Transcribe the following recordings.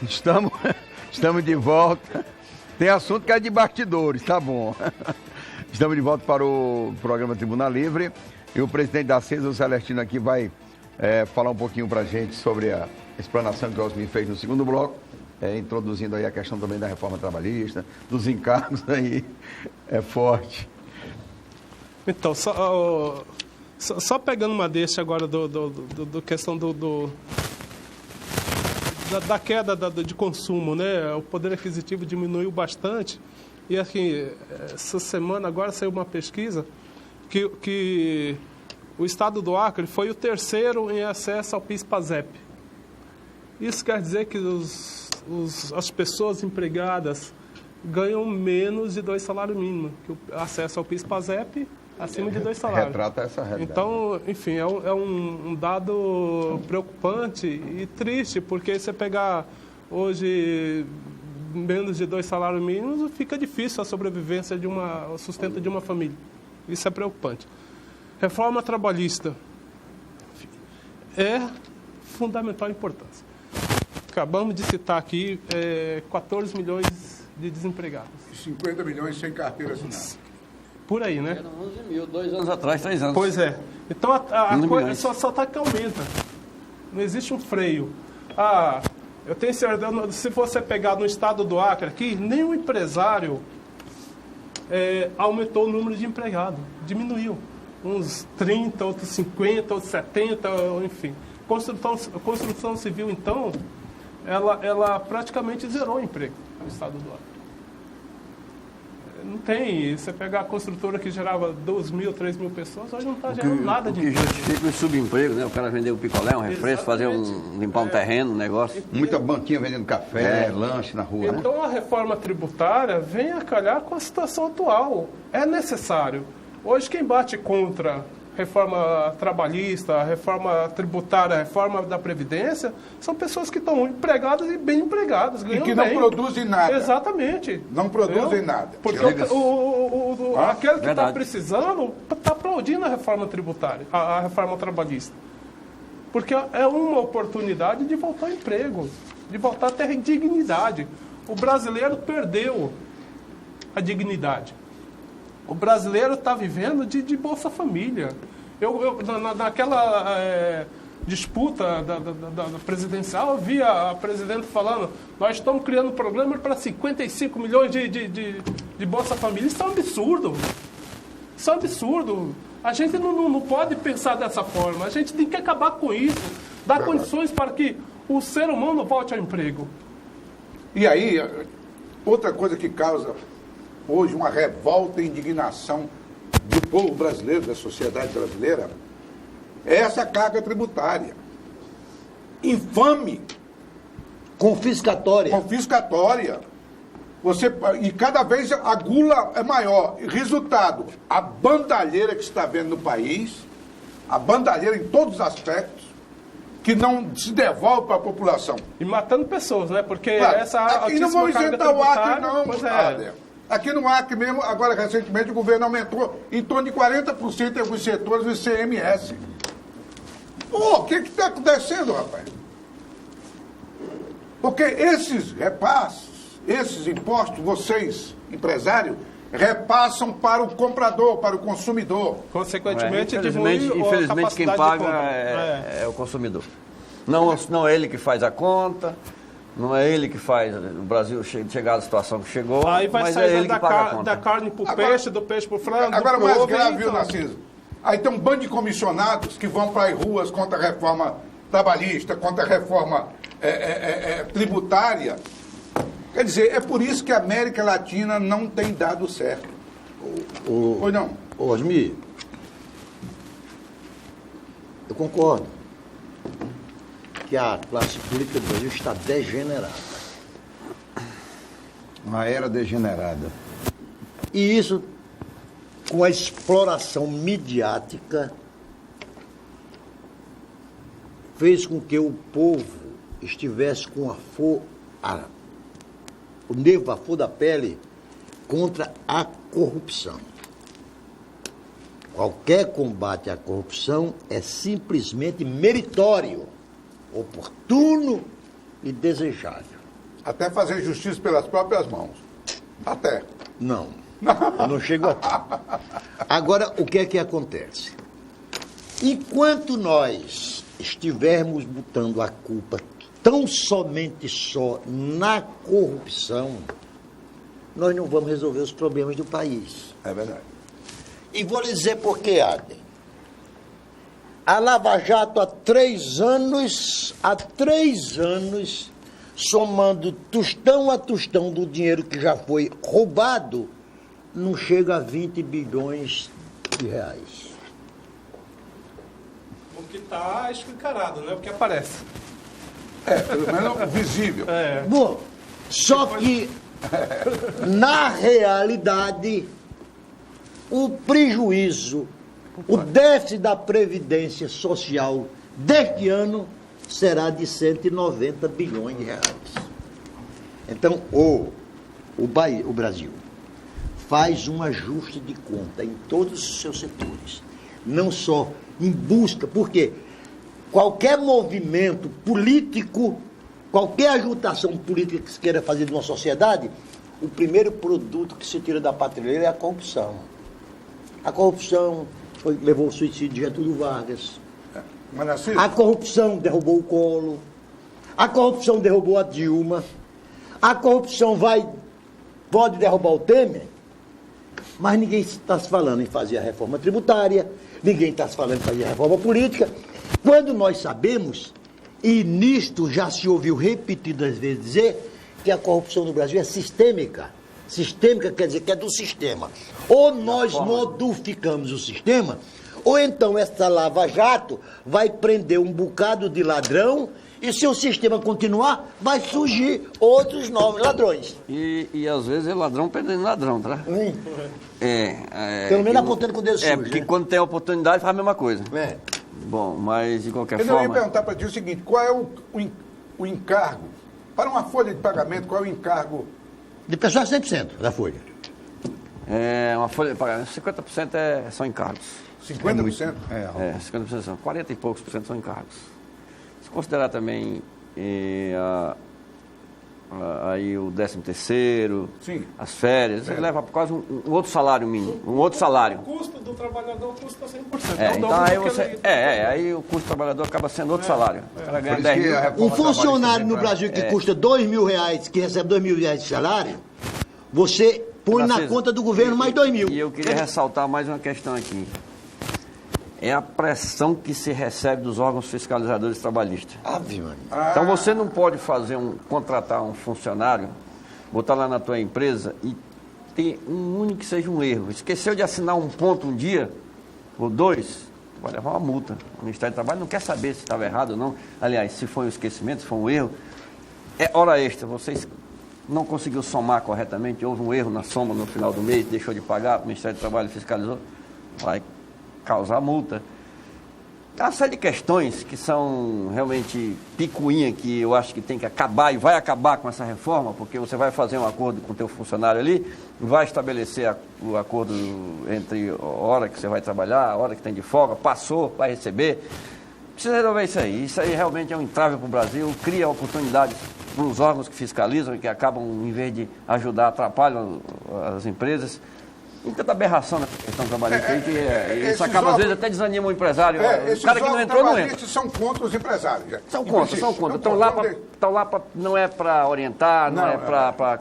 Estamos, estamos de volta. Tem assunto que é de bastidores, tá bom. Estamos de volta para o programa Tribuna Livre. E o presidente da CESA, o Celestino, aqui vai falar um pouquinho para a gente sobre a explanação que o Osmir fez no segundo bloco, introduzindo aí a questão também da reforma trabalhista, dos encargos aí, é forte. Então, só pegando uma deixa agora do questão da queda de consumo, né? O poder aquisitivo diminuiu bastante. E aqui, essa semana agora saiu uma pesquisa que o estado do Acre foi o terceiro em acesso ao PIS/PASEP. Isso quer dizer que as pessoas empregadas ganham menos de 2 salários mínimos, que o acesso ao PIS/PASEP acima de 2 salários. Retrata essa realidade. Então, enfim, é um dado preocupante e triste, porque você pegar hoje menos de 2 salários mínimos, fica difícil a sobrevivência o sustento de uma família. Isso é preocupante. Reforma trabalhista é fundamental importância. Acabamos de citar aqui 14 milhões de desempregados. 50 milhões sem carteira assinada. Por aí, né? Era 11 mil, 2 anos atrás, 3 anos. Pois é. Então, a coisa só está que aumenta. Não existe um freio. Eu tenho certeza, se você pegar no estado do Acre aqui, nenhum empresário aumentou o número de empregados. Diminuiu. Uns 30, outros 50, outros 70, enfim. Construção civil, então, ela praticamente zerou o emprego no estado do Acre. Não tem. Você pegar a construtora que gerava 2 mil, 3 mil pessoas, hoje não está gerando nada de emprego. O que justifica o subemprego, né? O cara vender um picolé, um refresco, limpar um terreno, um negócio. Muita banquinha vendendo café, lanche na rua, né? Então a reforma tributária vem a calhar com a situação atual. É necessário. Hoje quem bate contra reforma trabalhista, reforma tributária, reforma da Previdência, são pessoas que estão empregadas e bem empregadas, ganham E que bem. não produzem nada. Exatamente. Não produzem nada. Porque aquele que está precisando está aplaudindo a reforma tributária, a reforma trabalhista. Porque é uma oportunidade de voltar ao emprego, de voltar a ter dignidade. O brasileiro perdeu a dignidade. O brasileiro está vivendo de Bolsa Família. Naquela disputa da presidencial, eu vi a presidente falando: nós estamos criando um programa para 55 milhões de Bolsa Família. Isso é um absurdo. Isso é um absurdo. A gente não pode pensar dessa forma. A gente tem que acabar com isso. Dar condições para que o ser humano volte ao emprego. E aí, outra coisa que causa hoje uma revolta e indignação do povo brasileiro, da sociedade brasileira, é essa carga tributária. Infame. Confiscatória. E cada vez a gula é maior. Resultado, a bandalheira que se está vendo no país, a bandalheira em todos os aspectos, que não se devolve para a população. E matando pessoas, né? Porque Claro, essa aqui não vão isentar o Acre, não, pois brother. Aqui no Acre mesmo, agora recentemente, o governo aumentou em torno de 40% em alguns setores do ICMS. O que está acontecendo, rapaz? Porque esses repasses, esses impostos, vocês, empresários, repassam para o comprador, para o consumidor. Consequentemente, diminui infelizmente quem a capacidade paga de compra. é o consumidor. Não é ele que faz a conta, não é ele que faz o Brasil chegar à situação que chegou, Aí vai mas sair é ele que paga a conta. da carne para o Agora- peixe, do peixe para o frango. Agora, do mais ovo, grave, viu, então. Narciso? Aí tem um bando de comissionados que vão para as ruas contra a reforma trabalhista, contra a reforma tributária. Quer dizer, é por isso que a América Latina não tem dado certo. Ou não? Osmir, eu concordo que a classe política do Brasil está degenerada. Uma era degenerada. E isso, com a exploração midiática, fez com que o povo estivesse com o nervo à flor da pele contra a corrupção. Qualquer combate à corrupção é simplesmente meritório, oportuno e desejável. Até fazer justiça pelas próprias mãos. Até. Não. Eu não chego a... Agora, o que é que acontece? Enquanto nós estivermos botando a culpa tão somente só na corrupção, nós não vamos resolver os problemas do país. É verdade. E vou lhe dizer por que, Adem. A Lava Jato há 3 anos, somando tostão a tostão do dinheiro que já foi roubado, não chega a 20 bilhões de reais. O que está escancarado, né? O que aparece. Pelo menos visível. Bom, só que, na realidade, o prejuízo, o déficit da Previdência Social deste ano será de 190 bilhões de reais. Então, o Brasil faz um ajuste de conta em todos os seus setores, não só em busca, porque qualquer movimento político, qualquer agitação política que se queira fazer de uma sociedade, o primeiro produto que se tira da prateleira é a corrupção. A corrupção levou ao suicídio de Getúlio Vargas. A corrupção derrubou o Collor. A corrupção derrubou a Dilma. A corrupção pode derrubar o Temer, mas ninguém está se falando em fazer a reforma tributária, ninguém está se falando em fazer a reforma política, quando nós sabemos, e nisto já se ouviu repetidas vezes dizer, que a corrupção no Brasil é sistêmica. Sistêmica quer dizer que é do sistema. Ou nós modificamos o sistema, ou então essa Lava Jato vai prender um bocado de ladrão e se o sistema continuar, vai surgir outros novos ladrões. E às vezes é ladrão prendendo ladrão, tá? Pelo menos apontando com o dedo sujo. Porque né? quando tem a oportunidade faz a mesma coisa. Bom, mas de qualquer forma... Eu ia perguntar para ti o seguinte, qual é o encargo? Para uma folha de pagamento, qual é o encargo? De pessoal 100% da folha. Uma folha de pagamento, 50% são encargos. 50%? 50% são, 40 e poucos por cento são encargos. Se considerar também aí o 13º, as férias, você leva quase um outro salário mínimo, um outro salário. O custo do trabalhador custa 100%. Então aí o custo do trabalhador acaba sendo outro salário. O cara ganha 10 mil. Um funcionário no Brasil que custa R$2.000, que recebe R$2.000 de salário, você põe na conta do governo mais 2.000. E eu queria ressaltar mais uma questão aqui. É a pressão que se recebe dos órgãos fiscalizadores trabalhistas. Então você não pode contratar um funcionário, botar lá na tua empresa e ter um único que seja um erro. Esqueceu de assinar um ponto um dia, ou 2, vai levar uma multa. O Ministério do Trabalho não quer saber se estava errado ou não. Aliás, se foi um esquecimento, se foi um erro, é hora extra. Vocês não conseguiu somar corretamente, houve um erro na soma no final do mês, deixou de pagar, o Ministério do Trabalho fiscalizou, vai causar multa. Há uma série de questões que são realmente picuinha, que eu acho que tem que acabar e vai acabar com essa reforma, porque você vai fazer um acordo com o teu funcionário ali, vai estabelecer o acordo entre a hora que você vai trabalhar, a hora que tem de folga, passou, vai receber. Precisa resolver isso aí. Isso aí realmente é um entrave para o Brasil, cria oportunidades para os órgãos que fiscalizam e que acabam, em vez de ajudar, atrapalham as empresas. Tem tanta aberração nessa questão trabalhista aí que isso acaba, às vezes, até desanima o empresário. O cara que não entrou, não entra. São contra os empresários. São contra. Estão lá para... Não é para orientar, não é para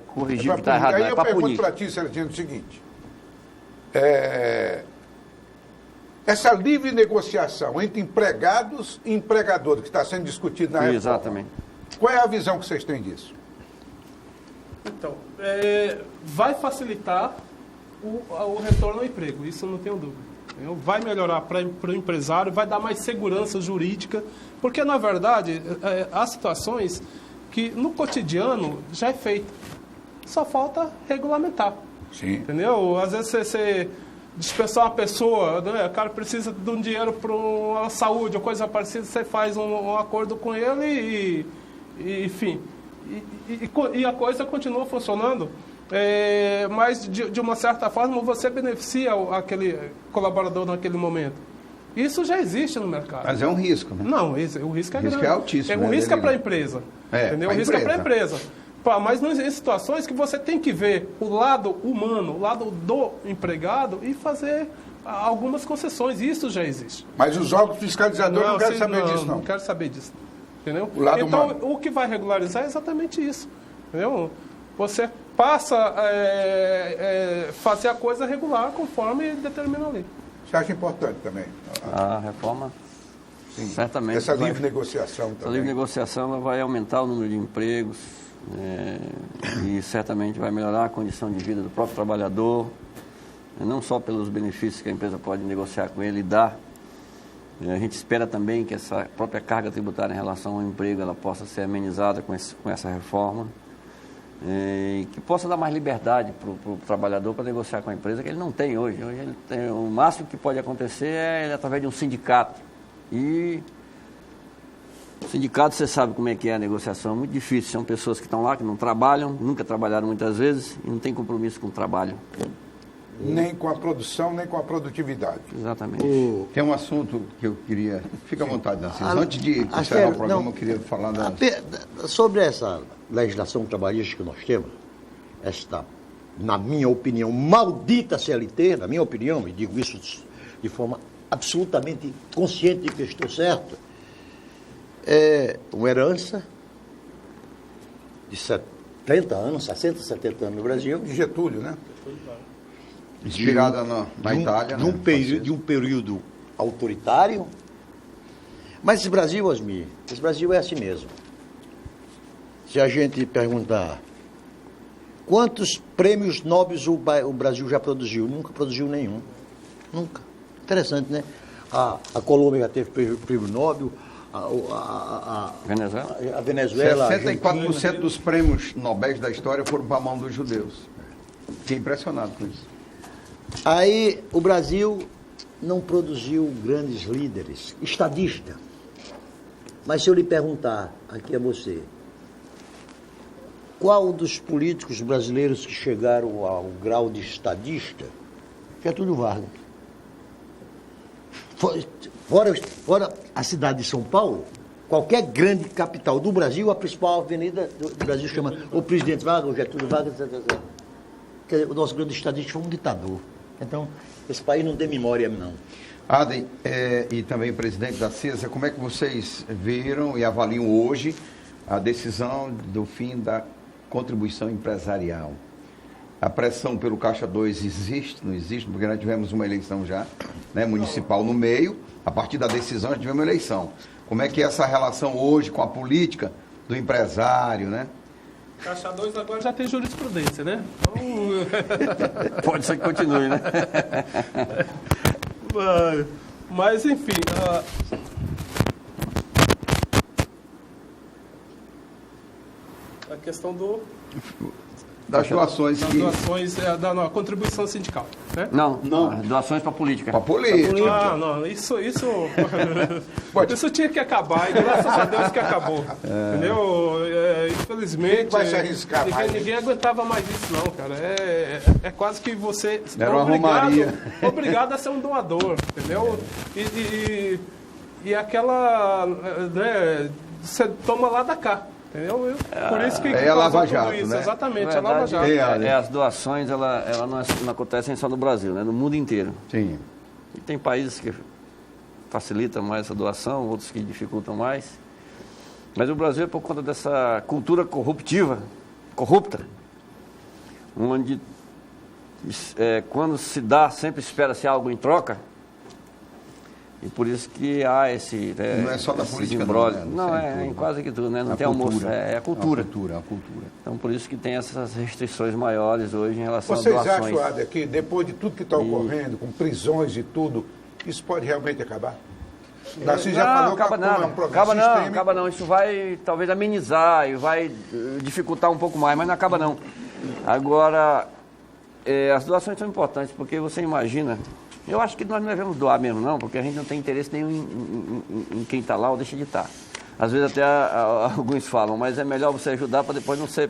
corrigir o que está errado, não é para punir. Aí eu pergunto para ti, Serginho, o seguinte. Essa livre negociação entre empregados e empregadores que está sendo discutida na reforma. Exatamente. Qual é a visão que vocês têm disso? Então, vai facilitar o retorno ao emprego, isso eu não tenho dúvida. Vai melhorar para o empresário, vai dar mais segurança jurídica, porque, na verdade, há situações que no cotidiano já é feito. Só falta regulamentar. Sim. Entendeu? Às vezes você dispensar uma pessoa, né? O cara precisa de um dinheiro para uma saúde ou coisa parecida, você faz um acordo com ele enfim... E a coisa continua funcionando, mas de uma certa forma você beneficia aquele colaborador naquele momento. Isso já existe no mercado. Mas é um risco, né? Não, o risco é O risco grande. é altíssimo, O né, risco é para a Danilo? empresa. É, Entendeu? O pra risco é para a empresa. empresa. Mas em situações que você tem que ver o lado humano, o lado do empregado e fazer algumas concessões. Isso já existe. Mas os órgãos fiscalizadores não querem sim, saber disso, não. Não quero saber disso. Entendeu? O lado então, humano. o que vai regularizar é exatamente isso. Entendeu? Você passa a fazer a coisa regular conforme determina a lei. Você acha importante também? A reforma, certamente. Essa vai- livre negociação Essa também. livre negociação ela vai aumentar o número de empregos e certamente vai melhorar a condição de vida do próprio trabalhador, não só pelos benefícios que a empresa pode negociar com ele e dar. A gente espera também que essa própria carga tributária em relação ao emprego ela possa ser amenizada com essa reforma e que possa dar mais liberdade para o trabalhador para negociar com a empresa, que ele não tem hoje. Hoje ele tem, o máximo que pode acontecer é ele através de um sindicato. E o sindicato, você sabe como é que é a negociação, é muito difícil. São pessoas que estão lá, que não trabalham, nunca trabalharam muitas vezes e não tem compromisso com o trabalho. Nem com a produção, nem com a produtividade. Exatamente. Tem um assunto que eu queria... Fica à vontade, Narciso. Ah, Antes de encerrar Astero, o programa, não. eu queria falar da... Sobre essa legislação trabalhista que nós temos, esta, na minha opinião, maldita CLT, na minha opinião, e digo isso de forma absolutamente consciente de que eu estou certo, é uma herança de 70 anos, 60, 70 anos no Brasil, De Getúlio, né? Inspirada na Itália, né? de um período autoritário. Mas esse Brasil, Osmir, esse Brasil é assim mesmo. Se a gente perguntar quantos prêmios nobres o Brasil já produziu, nunca produziu nenhum. Nunca. Interessante, né? A Colômbia já teve prêmio Nobel, Venezuela? a Venezuela, 64% dos prêmios Nobel da história foram para a mão dos judeus. Fiquei impressionado com isso. Aí o Brasil não produziu grandes líderes, estadista. Mas se eu lhe perguntar aqui a você, qual dos políticos brasileiros que chegaram ao grau de estadista? Getúlio Vargas. Fora a cidade de São Paulo, qualquer grande capital do Brasil, a principal avenida do Brasil chama o Presidente Vargas, o Getúlio Vargas, etc. Quer dizer, o nosso grande estadista foi um ditador. Então, esse país não tem memória, não. Adem, e também o presidente da CESA, como é que vocês viram e avaliam hoje a decisão do fim da contribuição empresarial? A pressão pelo Caixa 2 existe, não existe? Porque nós tivemos uma eleição já, né, municipal no meio, a partir da decisão nós tivemos uma eleição. Como é que é essa relação hoje com a política do empresário, né? Caixa 2 agora já tem jurisprudência, né? Então... Pode ser que continue, né? Mas, enfim, a questão Das doações das que... doações, da contribuição sindical, né? Não, as doações para a política. Para a política. Ah, não, isso tinha que acabar, e graças a Deus que acabou. Entendeu? Infelizmente, Quem vai se arriscar mais? ninguém aguentava mais isso, não, cara. É quase que você Era uma romaria. obrigado a ser um doador, entendeu? E aquela, né, você toma lá da cá. Entendeu? Por isso que é a Lava causou tudo Jato, isso, né? exatamente, a Na Lava verdade, Jato. as doações ela não acontecem só no Brasil, né? No mundo inteiro. Sim. E tem países que facilitam mais essa doação, outros que dificultam mais. Mas o Brasil é por conta dessa cultura corrupta, onde quando se dá, sempre espera-se algo em troca. E por isso que há esse... Não é só da política, imbróglio. não, né? Não, é em quase que tudo, né? Não A tem cultura. almoço, é a cultura. A cultura. Então, por isso que tem essas restrições maiores hoje em relação Vocês a doações. acham, Ada, que depois de tudo que está ocorrendo, com prisões e tudo, isso pode realmente acabar? Narciso já falou que acaba é um problema acaba não, sistêmico. acaba não. Isso vai talvez amenizar e vai dificultar um pouco mais, mas não acaba não. Agora, as doações são importantes, porque você imagina... Eu acho que nós não devemos doar mesmo, não, porque a gente não tem interesse nenhum em quem está lá ou deixa de estar. Às vezes até alguns falam, mas é melhor você ajudar para depois não ser...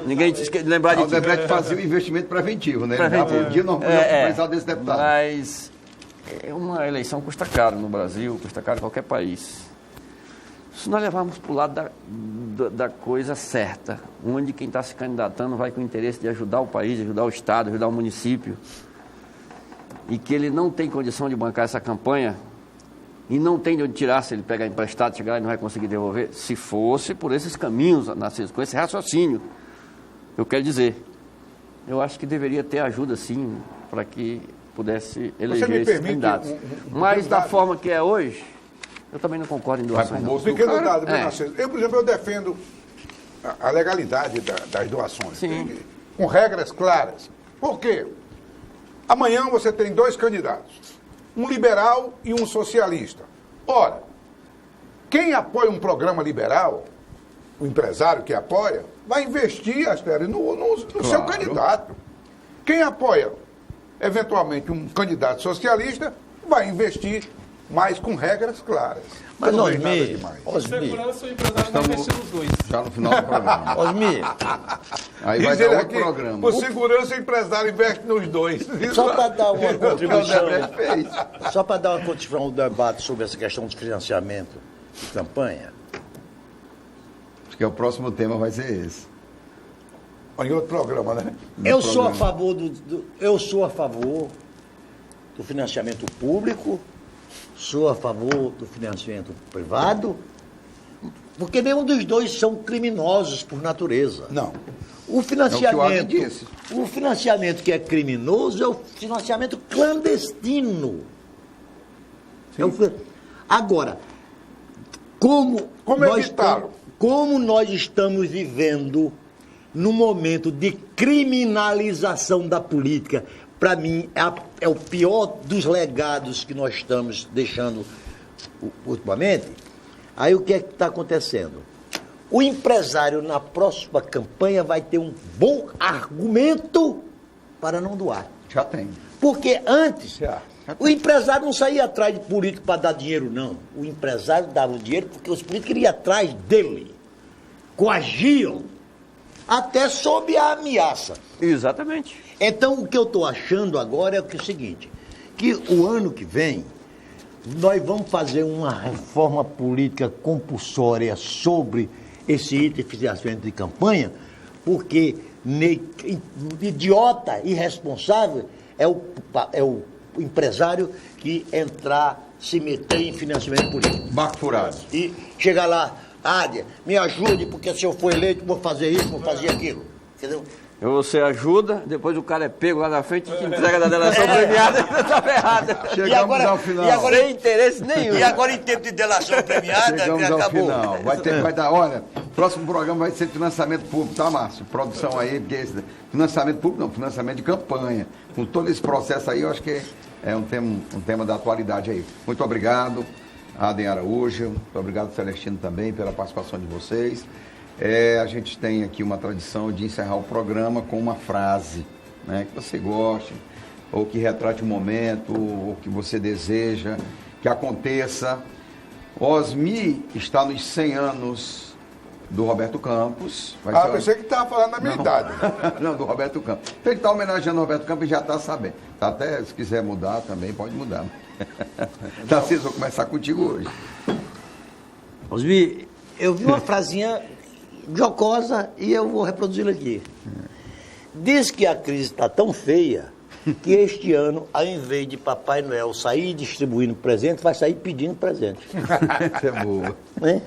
ninguém lembrar de O Odebrecht fazia o investimento preventivo, né? Ele dava o dia normal precisar desse deputado. Mas uma eleição custa caro no Brasil, custa caro em qualquer país. Se nós levarmos para o lado da coisa certa, onde quem está se candidatando vai com o interesse de ajudar o país, ajudar o Estado, ajudar o município, e que ele não tem condição de bancar essa campanha, e não tem de onde tirar se ele pegar emprestado, chegar e não vai conseguir devolver, se fosse por esses caminhos, Narciso, com esse raciocínio, eu quero dizer, eu acho que deveria ter ajuda sim, para que pudesse eleger esses candidatos. Mas da forma que é hoje, eu também não concordo em doações. Um pequeno dado, Narciso. Eu, por exemplo, eu defendo a legalidade das doações, com regras claras. Por quê? Amanhã você tem 2 candidatos, um liberal e um socialista. Ora, quem apoia um programa liberal, o empresário que apoia, vai investir, Astério, no seu candidato. Quem apoia, eventualmente, um candidato socialista, vai investir, mas com regras claras. Mas não tem Osmir, nada demais. Segurança, o empresário vai investir nos 2. Já no final do programa. Osmir, Aí vai Diz dar ele outro aqui, programa. por segurança, o empresário investe nos 2. só para dar uma contribuição, fez. só para dar uma contribuição ao debate sobre essa questão de financiamento de campanha, Acho que o próximo tema vai ser esse. Em outro programa, né? eu sou a favor do financiamento público, sou a favor do financiamento privado, porque nenhum dos dois são criminosos por natureza. Não. O financiamento, É o que o disse. o financiamento que é criminoso é o financiamento clandestino. Agora, como nós estamos vivendo num momento de criminalização da política, para mim é o pior dos legados que nós estamos deixando ultimamente. Aí o que é que está acontecendo? O empresário na próxima campanha vai ter um bom argumento para não doar. Já tem. Porque antes, o empresário não saía atrás de político para dar dinheiro, não. O empresário dava o dinheiro porque os políticos iam atrás dele. Coagiam. Até sob a ameaça. Exatamente. Então, o que eu estou achando agora é o seguinte, que o ano que vem, nós vamos fazer uma reforma política compulsória sobre esse item de financiamento de campanha, porque idiota, irresponsável, é o empresário que se meter em financiamento político. Barco furado. E chegar lá, me ajude, porque se eu for eleito, vou fazer isso, vou fazer aquilo. Entendeu? Você ajuda, depois o cara é pego lá na frente e te entrega da delação premiada e tá ferrado. Chegamos ao final. E agora, sem interesse nenhum. E agora, em tempo de delação premiada, Chegamos ao acabou. final. Vai dar, olha, próximo programa vai ser financiamento público, tá, Márcio? Produção aí, porque financiamento público não, financiamento de campanha. Com todo esse processo aí, eu acho que é um tema da atualidade aí. Muito obrigado, Aden Araújo, muito obrigado, Celestino, também, pela participação de vocês. A gente tem aqui uma tradição de encerrar o programa com uma frase, né, que você goste, ou que retrate um momento, ou que você deseja que aconteça. Osmir está nos 100 anos do Roberto Campos. Pensei que estava falando da minha idade. Não, do Roberto Campos. Então ele está homenageando o Roberto Campos e já está sabendo. Tá, até se quiser mudar também, pode mudar. Narciso, vou começar contigo hoje. Osmir, eu vi uma frasinha jocosa e eu vou reproduzi-la aqui. Diz que a crise está tão feia que este ano, ao invés de Papai Noel sair distribuindo presente, vai sair pedindo presente. Isso é boa.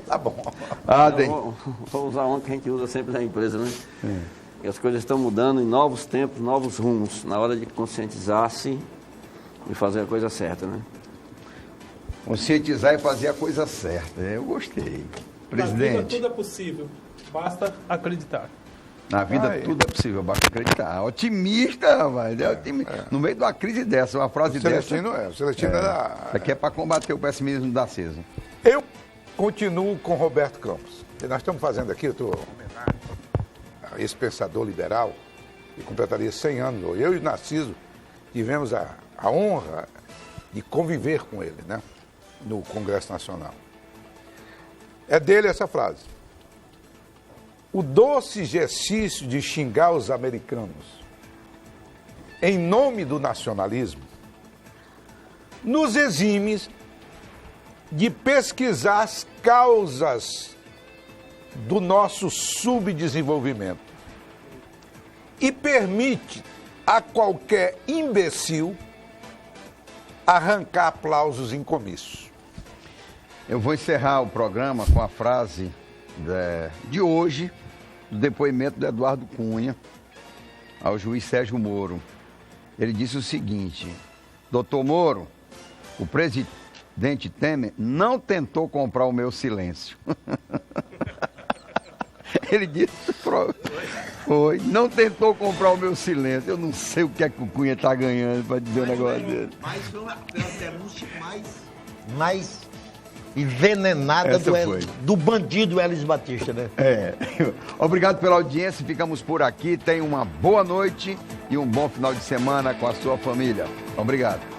Tá bom. Vou usar um que a gente usa sempre na empresa, né? E as coisas estão mudando em novos tempos, novos rumos. Na hora de conscientizar-se e fazer a coisa certa, né? Conscientizar e fazer a coisa certa. Eu gostei. Presidente. Na vida tudo é possível. Basta acreditar. Na vida tudo é possível, basta acreditar. Otimista, rapaz. No meio de uma crise dessa, uma frase Celestino dessa. O Celestino era... Isso aqui é para combater o pessimismo da CESA. Eu continuo com Roberto Campos. E nós estamos fazendo aqui, eu estou homenagem a esse pensador liberal, que completaria 100 anos. Eu e o Narciso tivemos a honra de conviver com ele, né, no Congresso Nacional. É dele essa frase. O doce exercício de xingar os americanos em nome do nacionalismo nos exime de pesquisar as causas do nosso subdesenvolvimento e permite a qualquer imbecil arrancar aplausos em comícios. Eu vou encerrar o programa com a frase de hoje, do depoimento do Eduardo Cunha ao juiz Sérgio Moro. Ele disse o seguinte: doutor Moro, o presidente Temer não tentou comprar o meu silêncio. Ele disse, foi, não tentou comprar o meu silêncio. Eu não sei o que é que o Cunha está ganhando para dizer um negócio dele. Mas foi uma denúncia mais envenenada do bandido Elis Batista, né? Obrigado pela audiência, ficamos por aqui. Tenha uma boa noite e um bom final de semana com a sua família. Obrigado.